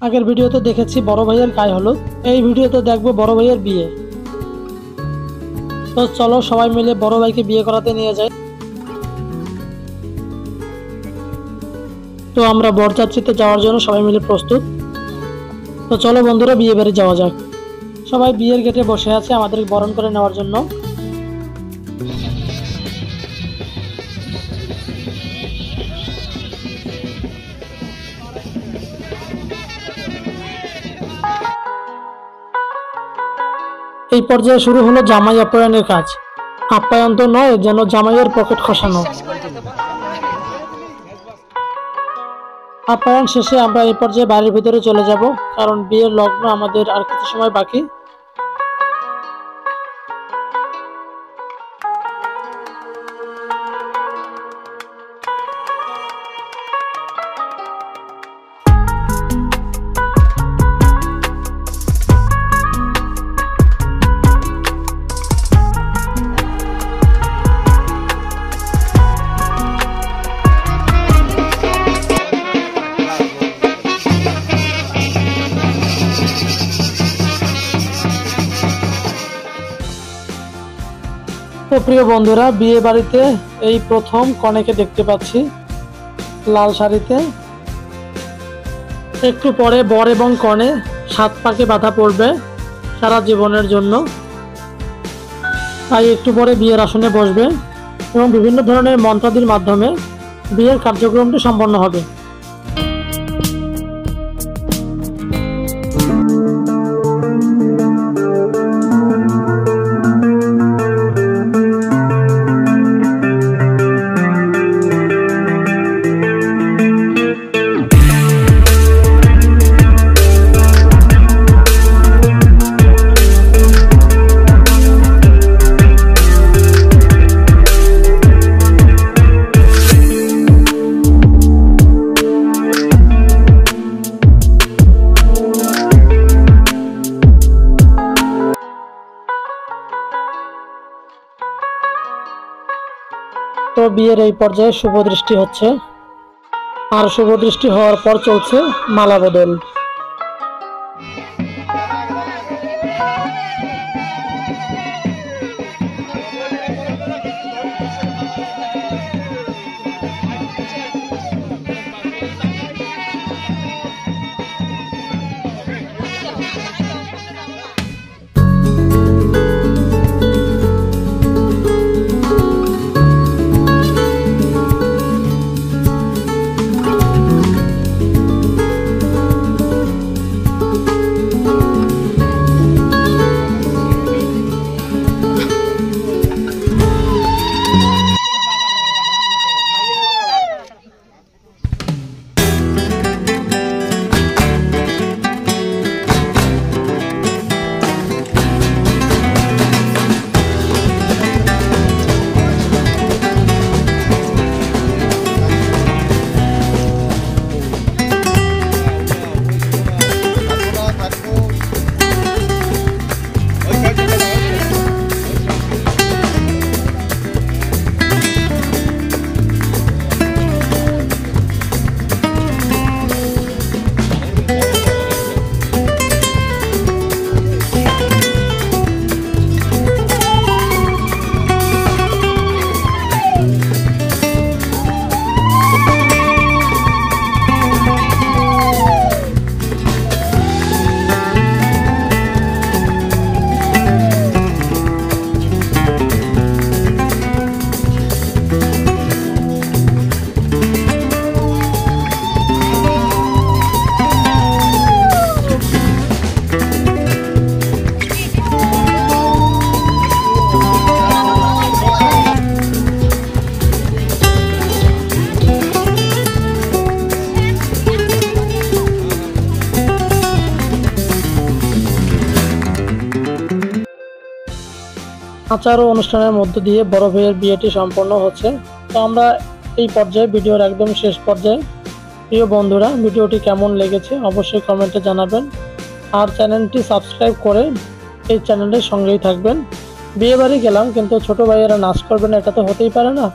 আগের ভিডিওতে দেখেছি বড় ভাইয়ের গায়ে হলুদ, এই ভিডিওতে দেখবো বড় ভাইয়ের বিয়ে। তো চলো সবাই মিলে বড় ভাইকে বিয়ে করাতে নিয়ে যাই। তো আমরা বরযাত্রীতে যাওয়ার জন্য সবাই মিলে প্রস্তুত। তো চলো বন্ধুরা বিয়ে বাড়ি যাওয়া যাক। সবাই বিয়ের গেটে বসে আছে আমাদের বরণ করে নেওয়ার জন্য। এই পর্যায়ে শুরু হলো জামাই আপ্যায়নের কাজ। আপ্যায়ন তো নয়, যেন জামাইয়ের পকেট খসানো। আপ্যায়ন শেষে আমরা এই পর্যায়ে বাড়ির ভিতরে চলে যাব, কারণ বিয়ের লগ্ন আমাদের আর কিছু সময় বাকি। তো প্রিয় বন্ধুরা, বিয়ে বাড়িতে এই প্রথম কনেকে দেখতে পাচ্ছি লাল শাড়িতে। একটু পরে বর এবং কনে 7 পাকে বাঁধা পড়বে সারা জীবনের জন্য। তাই একটু পরে বিয়ের আসনে বসবে এবং বিভিন্ন ধরনের মন্ত্রাদির মাধ্যমে বিয়ের কার্যক্রমটি সম্পন্ন হবে। তো বিয়ের এই পর্যায়ে শুভ দৃষ্টি হচ্ছে, আর শুভ দৃষ্টি হওয়ার পর চলছে মালা বদল। আচার ও অনুষ্ঠানের মধ্য দিয়ে বড় ভাইয়ের বিয়েটি সম্পন্ন হচ্ছে। তো আমরা এই পর্যায়ে ভিডিওর একদম শেষ পর্যায়ে। প্রিয় বন্ধুরা, ভিডিওটি কেমন লেগেছে অবশ্যই কমেন্টে জানাবেন, আর চ্যানেলটি সাবস্ক্রাইব করে এই চ্যানেলের সঙ্গেই থাকবেন। বিয়ে বাড়ি গেলাম কিন্তু ছোট ভাইয়েরা নাচ করবে না, এটা তো হতেই পারে না।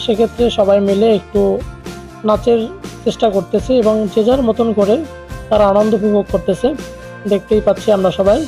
সেক্ষেত্রে সবাই মিলে একটু নাচের চেষ্টা করতেছি এবং যে যার মতন করে তারা আনন্দ উপভোগ করতেছে, দেখতেই পাচ্ছি আমরা সবাই।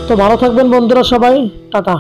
তো ভালো থাকবেন বন্ধুরা সবাই, টাটা।